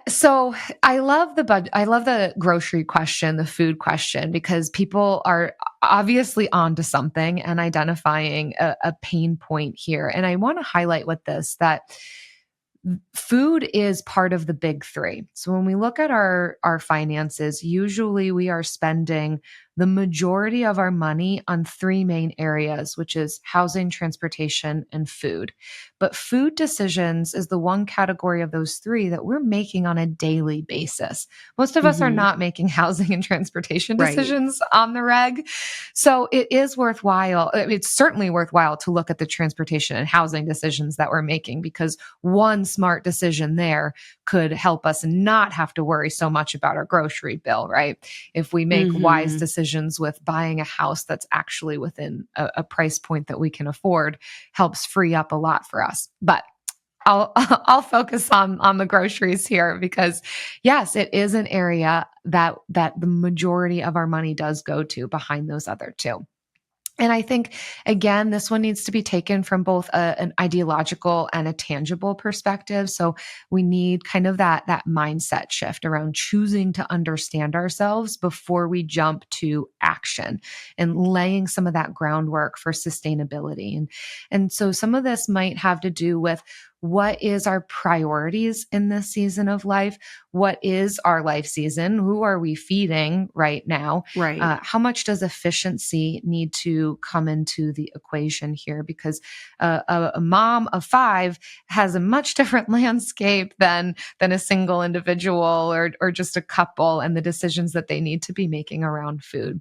So I love the grocery question, the food question, because people are obviously onto something and identifying a pain point here. And I want to highlight with this that food is part of the big three. So when we look at our finances, usually we are spending the majority of our money on three main areas, which is housing, transportation, and food. But food decisions is the one category of those three that we're making on a daily basis. Most of us are not making housing and transportation decisions on the reg. So it is worthwhile. It's certainly worthwhile to look at the transportation and housing decisions that we're making, because one smart decision there could help us not have to worry so much about our grocery bill, right? If we make wise decisions with buying a house that's actually within a price point that we can afford, helps free up a lot for us. But I'll focus on the groceries here because yes, it is an area that the majority of our money does go to behind those other two. And I think, again, this one needs to be taken from both an ideological and a tangible perspective. So we need kind of that mindset shift around choosing to understand ourselves before we jump to action and laying some of that groundwork for sustainability. And so some of this might have to do with what is our priorities in this season of life? What is our life season? Who are we feeding right now?
Right.
How much does efficiency need to come into the equation here? Because a mom of five has a much different landscape than a single individual or just a couple, and the decisions that they need to be making around food.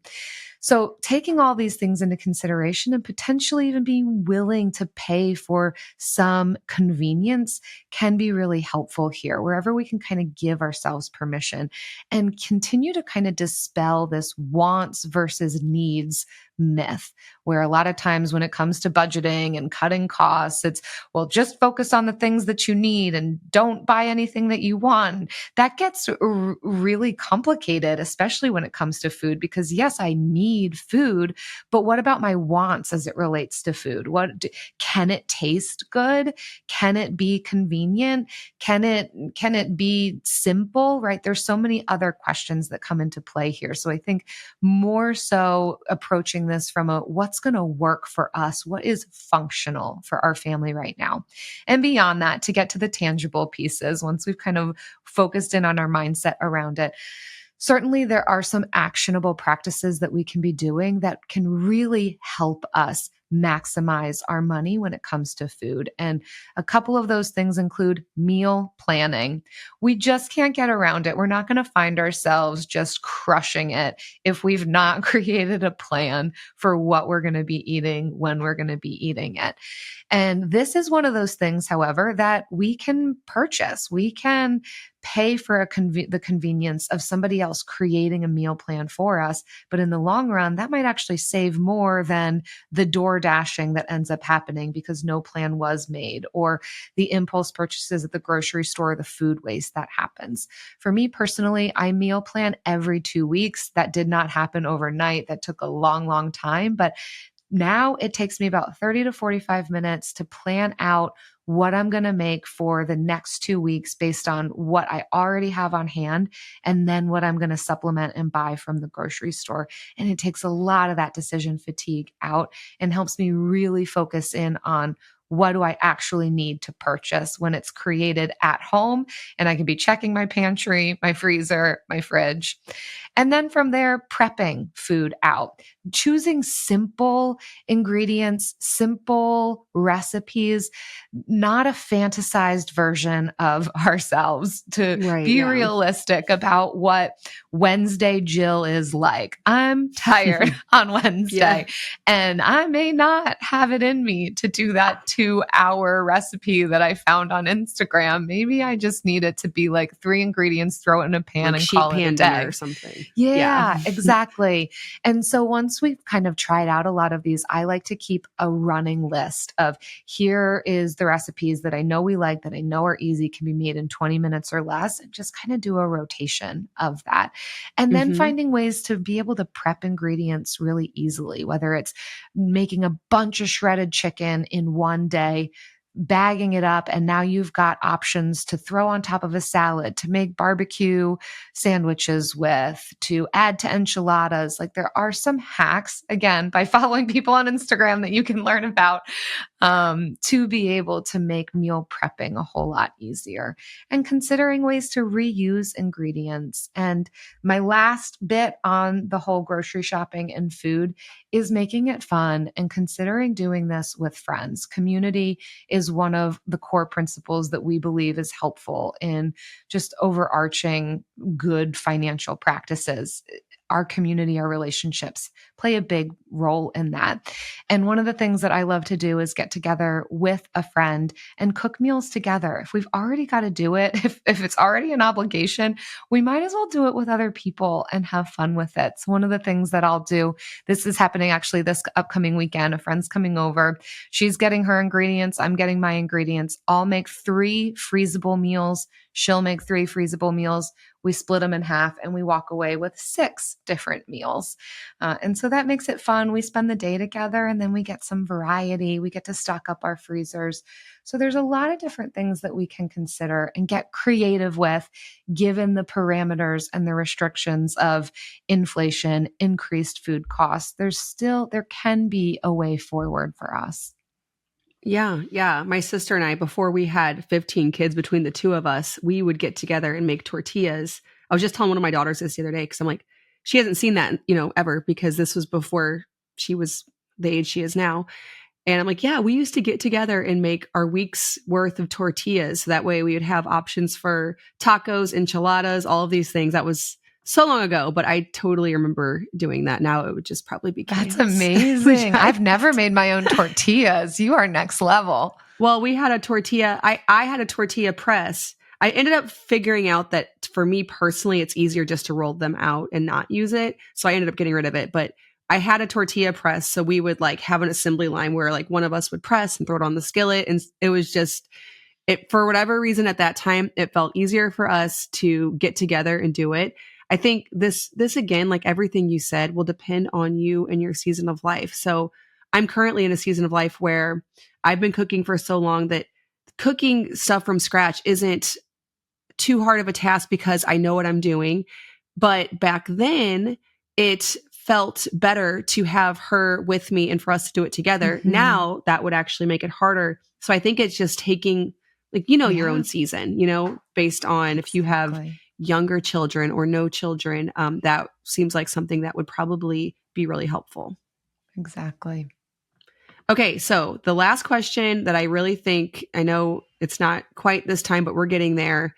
So taking all these things into consideration and potentially even being willing to pay for some convenience can be really helpful here, wherever we can kind of give ourselves permission and continue to kind of dispel this wants versus needs myth, where a lot of times when it comes to budgeting and cutting costs, it's, well, just focus on the things that you need and don't buy anything that you want. That gets really complicated, especially when it comes to food, because yes, I need food, but what about my wants as it relates to food? Can it taste good? Can it be convenient? Can it be simple, right? There's so many other questions that come into play here. So I think more so approaching this from a what's going to work for us, what is functional for our family right now. And beyond that, to get to the tangible pieces, once we've kind of focused in on our mindset around it, certainly there are some actionable practices that we can be doing that can really help us maximize our money when it comes to food. And a couple of those things include meal planning. We just can't get around it. We're not going to find ourselves just crushing it if we've not created a plan for what we're going to be eating when we're going to be eating it. And this is one of those things, however, that we can purchase. We can pay for the convenience of somebody else creating a meal plan for us. But in the long run, that might actually save more than the door dashing that ends up happening because no plan was made, or the impulse purchases at the grocery store, the food waste that happens. For me personally, I meal plan every 2 weeks. That did not happen overnight. That took a long, long time. But now it takes me about 30 to 45 minutes to plan out what I'm going to make for the next 2 weeks based on what I already have on hand, and then what I'm going to supplement and buy from the grocery store. And it takes a lot of that decision fatigue out and helps me really focus in on what do I actually need to purchase when it's created at home, and I can be checking my pantry, my freezer, my fridge. And then from there, prepping food out, choosing simple ingredients, simple recipes, not a fantasized version of ourselves, to
Right.
be
Yeah.
realistic about what Wednesday Jill is like. I'm tired on Wednesday, and I may not have it in me to do that 2-hour recipe that I found on Instagram. Maybe I just need it to be like 3 ingredients, throw it in a pan,
Like
and
sheet
call it a
pan
day.
dinner or something.
Yeah, exactly. And so once we've kind of tried out a lot of these, I like to keep a running list of, here is the recipes that I know we like, that I know are easy, can be made in 20 minutes or less, and just kind of do a rotation of that. And then finding ways to be able to prep ingredients really easily, whether it's making a bunch of shredded chicken in one day, bagging it up, and now you've got options to throw on top of a salad, to make barbecue sandwiches with, to add to enchiladas. Like, there are some hacks, again, by following people on Instagram, that you can learn about to be able to make meal prepping a whole lot easier, and considering ways to reuse ingredients. And my last bit on the whole grocery shopping and food is making it fun and considering doing this with friends. Community is one of the core principles that we believe is helpful in just overarching good financial practices. our community, our relationships play a big role in that. And one of the things that I love to do is get together with a friend and cook meals together. If we've already got to do it, if it's already an obligation, we might as well do it with other people and have fun with it. So one of the things that I'll do, this is happening actually this upcoming weekend, a friend's coming over. She's getting her ingredients. I'm getting my ingredients. I'll make 3 freezable meals. She'll make 3 freezable meals. We split them in half and we walk away with 6 different meals. And so that makes it fun. We spend the day together and then we get some variety. We get to stock up our freezers. So there's a lot of different things that we can consider and get creative with, given the parameters and the restrictions of inflation, increased food costs. There can be a way forward for us.
Yeah, yeah. My sister and I, before we had 15 kids between the two of us, we would get together and make tortillas. I was just telling one of my daughters this the other day because I'm like, she hasn't seen that, ever, because this was before she was the age she is now. And I'm like, yeah, we used to get together and make our week's worth of tortillas. So that way we would have options for tacos, enchiladas, all of these things. That was so long ago, but I totally remember doing that. Now it would just probably be chaos.
That's amazing. I've never made my own tortillas. You are next level.
Well, we had a tortilla. I had a tortilla press. I ended up figuring out that for me personally, it's easier just to roll them out and not use it. So I ended up getting rid of it. But I had a tortilla press. So we would have an assembly line where one of us would press and throw it on the skillet. And it was just, for whatever reason at that time, it felt easier for us to get together and do it. I think this again, like everything you said, will depend on you and your season of life. So I'm currently in a season of life where I've been cooking for so long that cooking stuff from scratch isn't too hard of a task because I know what I'm doing. But back then, it felt better to have her with me and for us to do it together. Mm-hmm. Now that would actually make it harder. So I think it's just taking your own season, based on if you have younger children or no children, that seems like something that would probably be really helpful.
Exactly.
Okay. So the last question that I really think, I know it's not quite this time, but we're getting there,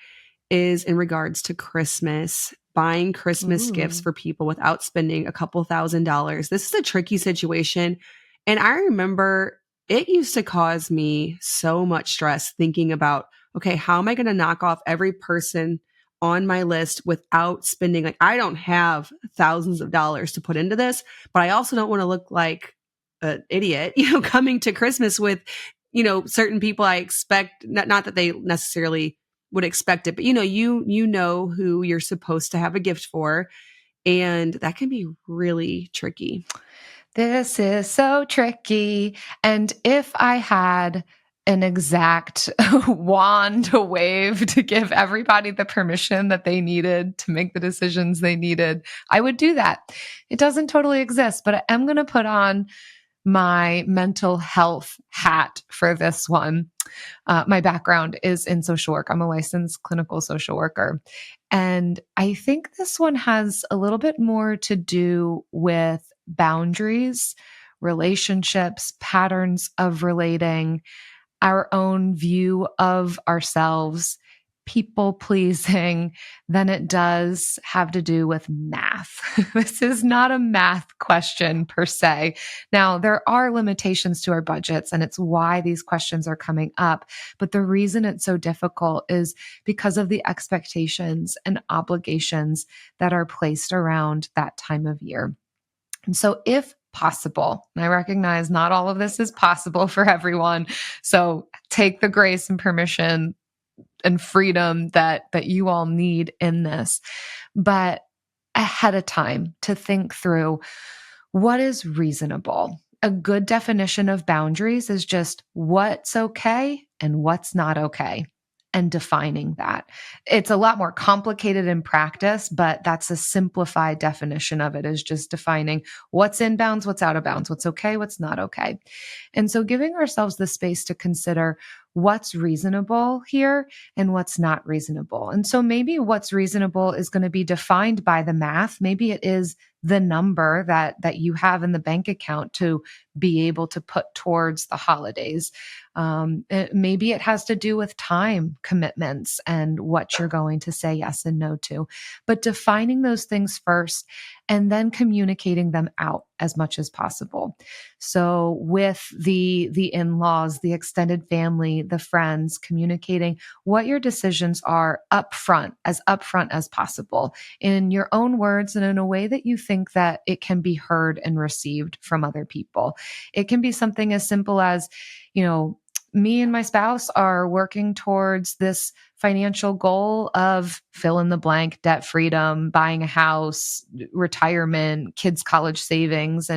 is in regards to Christmas, buying Christmas gifts for people without spending a couple $1,000s. This is a tricky situation. And I remember it used to cause me so much stress thinking about, okay, how am I going to knock off every person on my list without spending, I don't have thousands of dollars to put into this, but I also don't want to look like an idiot, coming to Christmas with, certain people I expect, not that they necessarily would expect it, but you know who you're supposed to have a gift for. And that can be really tricky.
This is so tricky. And if I had an exact wand to wave to give everybody the permission that they needed to make the decisions they needed, I would do that. It doesn't totally exist, but I am going to put on my mental health hat for this one. My background is in social work. I'm a licensed clinical social worker. And I think this one has a little bit more to do with boundaries, relationships, patterns of relating, our own view of ourselves, people pleasing, than it does have to do with math. This is not a math question per se. Now, there are limitations to our budgets, and it's why these questions are coming up. But the reason it's so difficult is because of the expectations and obligations that are placed around that time of year. And so if possible, and I recognize not all of this is possible for everyone, so take the grace and permission and freedom that you all need in this, but ahead of time to think through what is reasonable. A good definition of boundaries is just what's okay and what's not okay, and defining that. It's a lot more complicated in practice, but that's a simplified definition of it, is just defining what's in bounds, what's out of bounds, what's okay, what's not okay. And so giving ourselves the space to consider what's reasonable here and what's not reasonable. And so maybe what's reasonable is going to be defined by the math. Maybe it is the number that you have in the bank account to be able to put towards the holidays. Maybe it has to do with time commitments and what you're going to say yes and no to. But defining those things first and then communicating them out as much as possible. So with the in-laws, the extended family, the friends, communicating what your decisions are upfront as possible in your own words and in a way that you think that it can be heard and received from other people. It can be something as simple as, me and my spouse are working towards this financial goal of fill in the blank, debt freedom, buying a house, retirement, kids' college savings.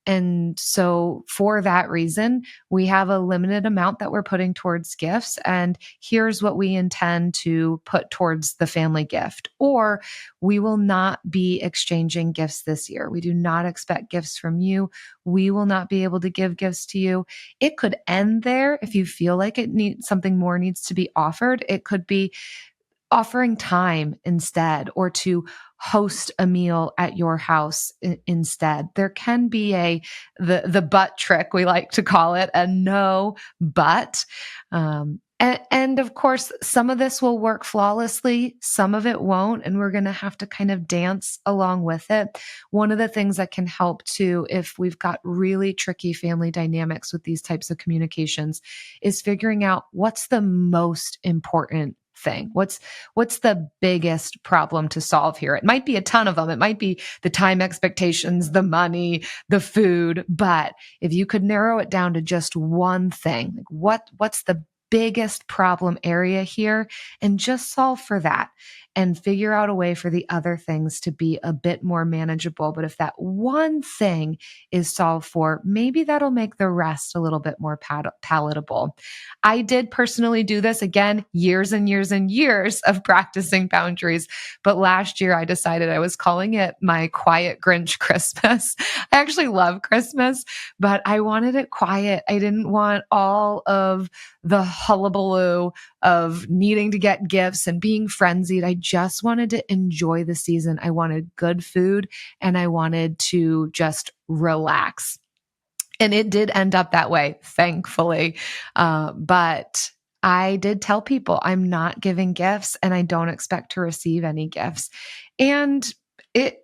And so for that reason, we have a limited amount that we're putting towards gifts. And here's what we intend to put towards the family gift. Or we will not be exchanging gifts this year. We do not expect gifts from you. We will not be able to give gifts to you. It could end there if you feel like something more needs to be offered. It could be offering time instead, or to host a meal at your house instead. There can be the but trick, we like to call it, a no but. And of course, some of this will work flawlessly, some of it won't, and we're going to have to kind of dance along with it. One of the things that can help too, if we've got really tricky family dynamics with these types of communications, is figuring out what's the most important thing. What's the biggest problem to solve here? It might be a ton of them. It might be the time expectations, the money, the food. But if you could narrow it down to just one thing, like what's the biggest problem area here, and just solve for that and figure out a way for the other things to be a bit more manageable. But if that one thing is solved for, maybe that'll make the rest a little bit more palatable. I did personally do this, again, years and years and years of practicing boundaries. But last year I decided I was calling it my quiet Grinch Christmas. I actually love Christmas, but I wanted it quiet. I didn't want all of the hullabaloo of needing to get gifts and being frenzied. I just wanted to enjoy the season. I wanted good food and I wanted to just relax. And it did end up that way, thankfully. But I did tell people I'm not giving gifts and I don't expect to receive any gifts. And it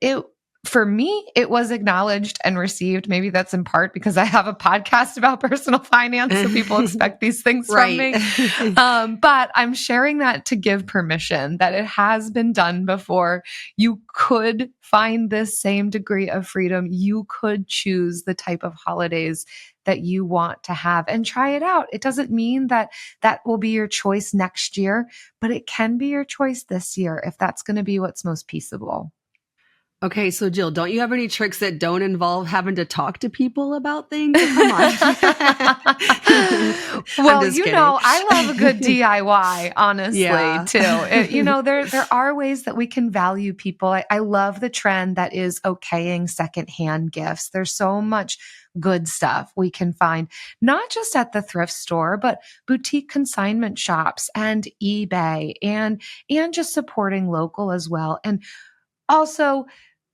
for me, it was acknowledged and received. Maybe that's in part because I have a podcast about personal finance, so people expect these things from me. But I'm sharing that to give permission that it has been done before. You could find this same degree of freedom. You could choose the type of holidays that you want to have and try it out. It doesn't mean that that will be your choice next year, but it can be your choice this year if that's going to be what's most peaceable.
Okay, so Jill, don't you have any tricks that don't involve having to talk to people about things? Come on.
Well, I love a good DIY, honestly, too. There are ways that we can value people. I love the trend that is okaying secondhand gifts. There's so much good stuff we can find, not just at the thrift store, but boutique consignment shops and eBay and just supporting local as well. And also,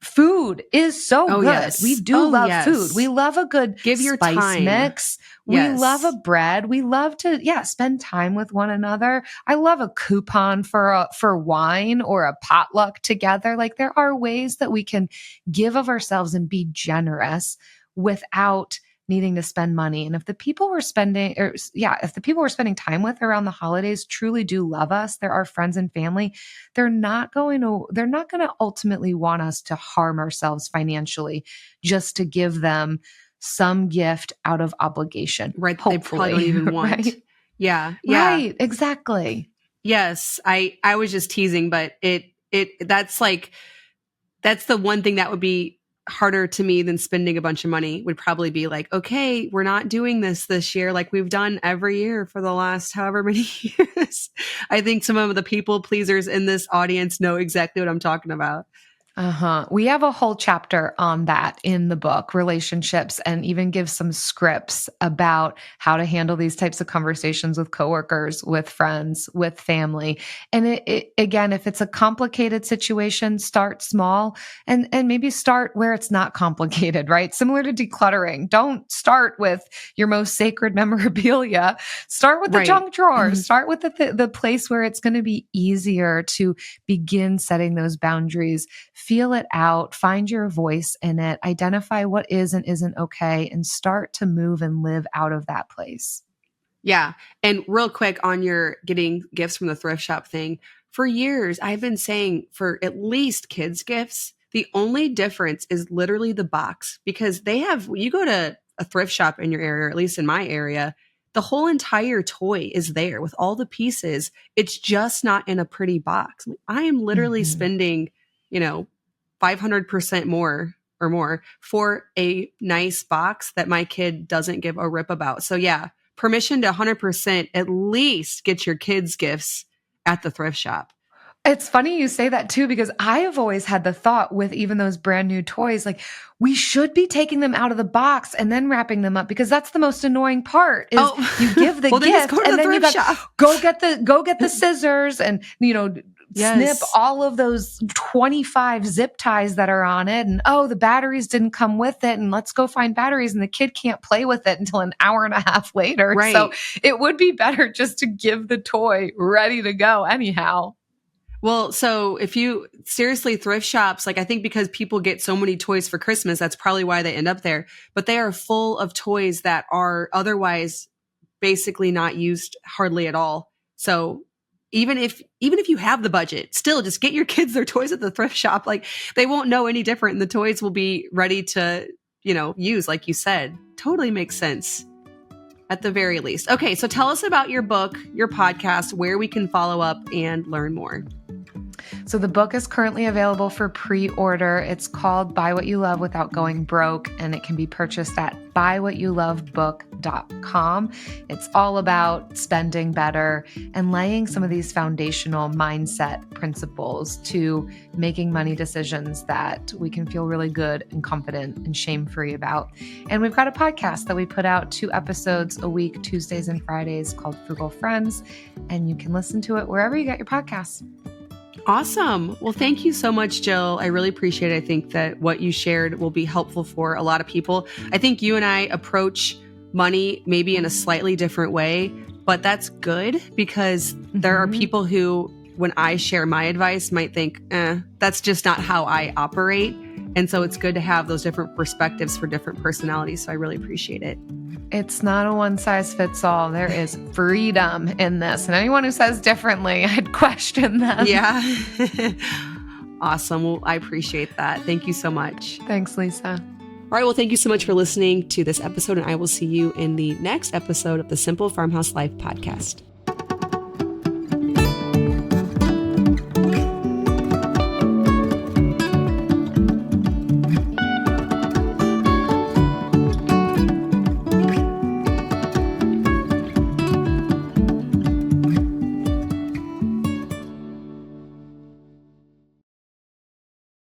food is so good.
Yes.
We do love food. We love a good spice mix.
Yes.
We love a bread. We love to, spend time with one another. I love a coupon for wine or a potluck together. Like, there are ways that we can give of ourselves and be generous without needing to spend money. And if the people we're spending time with around the holidays truly do love us, they're our friends and family, they're not going to ultimately want us to harm ourselves financially just to give them some gift out of obligation.
Right.
Hopefully.
They probably don't even want.
Right?
Yeah.
Right. Exactly.
Yes. I was just teasing, but that's the one thing that would be harder to me than spending a bunch of money. Would probably be like, okay, we're not doing this year like we've done every year for the last however many years. I think some of the people pleasers in this audience know exactly what I'm talking about.
We have a whole chapter on that in the book, relationships, and even give some scripts about how to handle these types of conversations with coworkers, with friends, with family. And again, if it's a complicated situation, start small and maybe start where it's not complicated, right? Similar to decluttering. Don't start with your most sacred memorabilia. Start with the junk drawer. Start with the place where it's going to be easier to begin setting those boundaries. Feel it out, find your voice in it, identify what is and isn't okay, and start to move and live out of that place.
Yeah. And real quick on your getting gifts from the thrift shop thing, for years, I've been saying for at least kids' gifts, the only difference is literally the box, because you go to a thrift shop in your area, or at least in my area, the whole entire toy is there with all the pieces. It's just not in a pretty box. I am literally spending, 500% more or more for a nice box that my kid doesn't give a rip about. So yeah, permission to 100% at least get your kids' gifts at the thrift shop.
It's funny you say that too, because I have always had the thought with even those brand new toys, like we should be taking them out of the box and then wrapping them up, because that's the most annoying part is you give the gift and then you go get the scissors and, snip all of those 25 zip ties that are on it. And, the batteries didn't come with it. And let's go find batteries. And the kid can't play with it until an hour and a half later.
Right.
So it would be better just to give the toy ready to go anyhow.
Well, so seriously, thrift shops, I think because people get so many toys for Christmas, that's probably why they end up there. But they are full of toys that are otherwise basically not used hardly at all. So even if you have the budget, still just get your kids their toys at the thrift shop. They won't know any different, and the toys will be ready to, use, like you said. Totally makes sense at the very least. Okay, so tell us about your book, your podcast, where we can follow up and learn more.
So the book is currently available for pre-order. It's called Buy What You Love Without Going Broke, and it can be purchased at buywhatyoulovebook.com. It's all about spending better and laying some of these foundational mindset principles to making money decisions that we can feel really good and confident and shame-free about. And we've got a podcast that we put out 2 episodes a week, Tuesdays and Fridays, called Frugal Friends, and you can listen to it wherever you get your podcasts.
Awesome. Well, thank you so much, Jill. I really appreciate it. I think that what you shared will be helpful for a lot of people. I think you and I approach money maybe in a slightly different way, but that's good, because there are people who, when I share my advice, might think, that's just not how I operate. And so it's good to have those different perspectives for different personalities. So I really appreciate it.
It's not a one size fits all. There is freedom in this. And anyone who says differently, I'd question them.
Yeah. Awesome. Well, I appreciate that. Thank you so much.
Thanks, Lisa.
All right. Well, thank you so much for listening to this episode, and I will see you in the next episode of the Simple Farmhouse Life podcast.